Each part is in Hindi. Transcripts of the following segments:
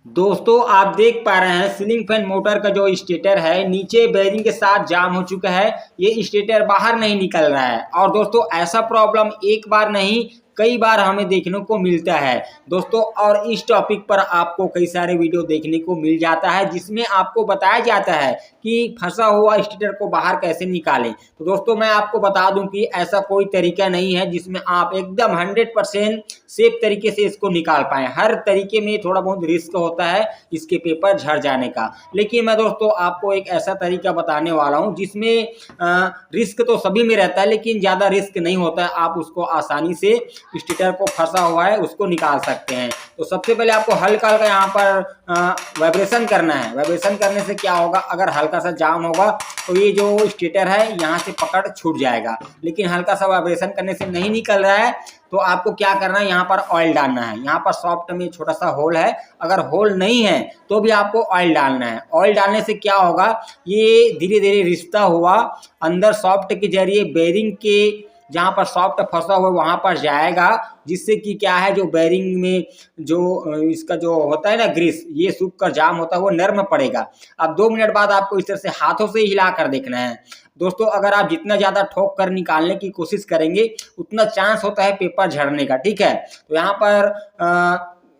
दोस्तों आप देख पा रहे हैं सीलिंग फैन मोटर का जो स्टेटर है नीचे बेरिंग के साथ जाम हो चुका है। ये स्टेटर बाहर नहीं निकल रहा है और दोस्तों ऐसा प्रॉब्लम एक बार नहीं कई बार हमें देखने को मिलता है दोस्तों। और इस टॉपिक पर आपको कई सारे वीडियो देखने को मिल जाता है जिसमें आपको बताया जाता है कि फंसा हुआ स्टेटर को बाहर कैसे निकालें। तो दोस्तों मैं आपको बता दूं कि ऐसा कोई तरीका नहीं है जिसमें आप एकदम 100% सेफ तरीके से इसको निकाल पाएं। हर तरीके में थोड़ा बहुत रिस्क होता है इसके पेपर झड़ जाने का, लेकिन मैं दोस्तों आपको एक ऐसा तरीका बताने वाला हूं जिसमें रिस्क तो सभी में रहता है लेकिन ज़्यादा रिस्क नहीं होता है। आप उसको आसानी से स्टेटर को फंसा हुआ है उसको निकाल सकते हैं। तो सबसे पहले आपको हल्का हल्का यहाँ पर वाइब्रेशन करना है। वाइब्रेशन करने से क्या होगा, अगर हल्का सा जाम होगा तो ये जो स्टेटर है यहाँ से पकड़ छूट जाएगा, लेकिन हल्का सा वाइब्रेशन करने से नहीं निकल रहा है तो आपको क्या करना है, यहाँ पर ऑयल डालना है। यहाँ पर सॉफ्ट में छोटा सा होल है, अगर होल नहीं है तो भी आपको ऑयल डालना है। ऑयल डालने से क्या होगा, ये धीरे धीरे रिश्ता हुआ अंदर सॉफ्ट के जरिए बेरिंग के जहाँ पर सॉफ्ट फंसा हुआ वहाँ पर जाएगा, जिससे कि क्या है जो बेरिंग में जो इसका जो होता है ना ग्रीस, ये सूख कर जाम होता है वो नर्म पड़ेगा। अब 2 मिनट बाद आपको इस तरह से हाथों से हिला कर देखना है दोस्तों। अगर आप जितना ज़्यादा ठोक कर निकालने की कोशिश करेंगे उतना चांस होता है पेपर झड़ने का, ठीक है। तो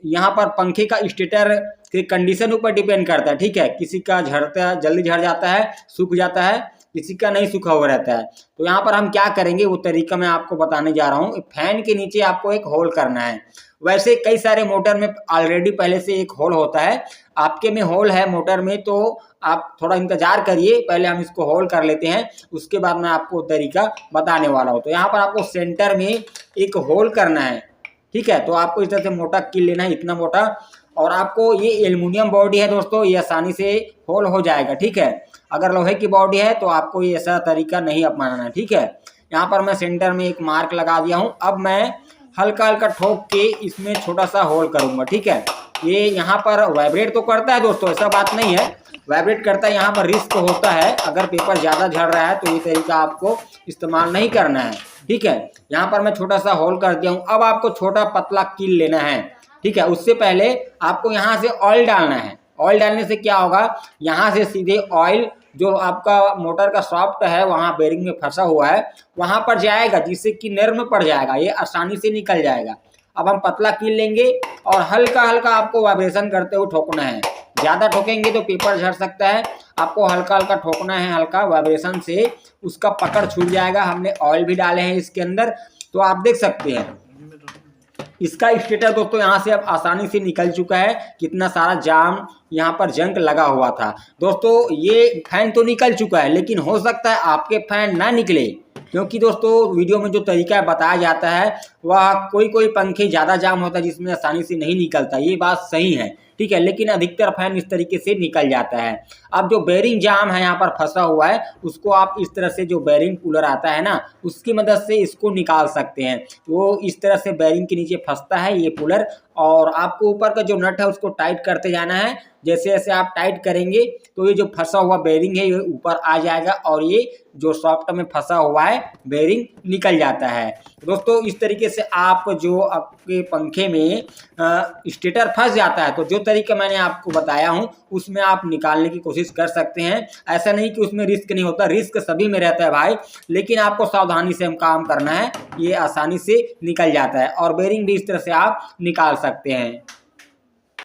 यहाँ पर पंखे का स्टेटर के कंडीशन ऊपर डिपेंड करता है, ठीक है। किसी का झड़ता है जल्दी झड़ जाता है, सूख जाता है, किसी का नहीं सूखा हुआ रहता है। तो यहाँ पर हम क्या करेंगे वो तरीका मैं आपको बताने जा रहा हूँ। फैन के नीचे आपको एक होल करना है। वैसे कई सारे मोटर में ऑलरेडी पहले से एक होल होता है, आपके में होल है मोटर में तो आप थोड़ा इंतजार करिए, पहले हम इसको होल कर लेते हैं, उसके बाद मैं आपको तरीका बताने वाला हूँ। तो यहाँ पर आपको सेंटर में एक होल करना है, ठीक है। तो आपको इस तरह से मोटा कील लेना है, इतना मोटा, और आपको ये एल्युमिनियम बॉडी है दोस्तों, ये आसानी से होल हो जाएगा, ठीक है। अगर लोहे की बॉडी है तो आपको ये ऐसा तरीका नहीं अपनाना है, ठीक है। यहाँ पर मैं सेंटर में एक मार्क लगा दिया हूँ। अब मैं हल्का हल्का ठोक के इसमें छोटा सा होल करूँगा, ठीक है। ये यहाँ पर वाइब्रेट तो करता है दोस्तों, ऐसा बात नहीं है, वाइब्रेट करता है, यहाँ पर रिस्क होता है। अगर पेपर ज़्यादा झड़ रहा है तो ये तरीका आपको इस्तेमाल नहीं करना है, ठीक है। यहाँ पर मैं छोटा सा होल कर दिया हूँ। अब आपको छोटा पतला कील लेना है, ठीक है। उससे पहले आपको यहाँ से ऑयल डालना है। ऑयल डालने से क्या होगा, यहाँ से सीधे ऑयल जो आपका मोटर का सॉफ्ट है वहाँ बेरिंग में फंसा हुआ है वहाँ पर जाएगा, जिससे कि नर्म पड़ जाएगा, ये आसानी से निकल जाएगा। अब हम पतला कील लेंगे और हल्का हल्का आपको वाइब्रेशन करते हुए ठोकना है। ज़्यादा ठोकेंगे तो पेपर झड़ सकता है, आपको हल्का हल्का ठोकना है। हल्का वाइब्रेशन से उसका पकड़ छूट जाएगा। हमने ऑयल भी डाले हैं इसके अंदर, तो आप देख सकते हैं इसका स्टेटर दोस्तों यहाँ से अब आसानी से निकल चुका है। कितना सारा जाम यहाँ पर जंग लगा हुआ था दोस्तों। ये फैन तो निकल चुका है, लेकिन हो सकता है आपके फैन ना निकले, क्योंकि दोस्तों वीडियो में जो तरीका बताया जाता है वह कोई पंखे ज़्यादा जाम होता है जिसमें आसानी से नहीं निकलता, ये बात सही है, ठीक है। लेकिन अधिकतर फैन इस तरीके से निकल जाता है। अब जो बेरिंग जाम है यहाँ पर फंसा हुआ है उसको आप इस तरह से जो बेरिंग पुलर आता है ना उसकी मदद से इसको निकाल सकते हैं। वो इस तरह से बेरिंग के नीचे फंसता है ये पुलर, और आपको ऊपर का जो नट है उसको टाइट करते जाना है। जैसे जैसे आप टाइट करेंगे तो ये जो फंसा हुआ बेरिंग है ये ऊपर आ जाएगा और ये जो सॉफ्ट में फंसा हुआ है बेरिंग निकल जाता है दोस्तों। इस तरीके से आप जो आपके पंखे में स्टेटर फंस जाता है तो जो तरीका मैंने आपको बताया हूँ उसमें आप निकालने की कोशिश कर सकते हैं। ऐसा नहीं कि उसमें रिस्क नहीं होता, रिस्क सभी में रहता है भाई, लेकिन आपको सावधानी से हम काम करना है। ये आसानी से निकल जाता है और बेरिंग भी इस तरह से आप निकाल सकते हैं।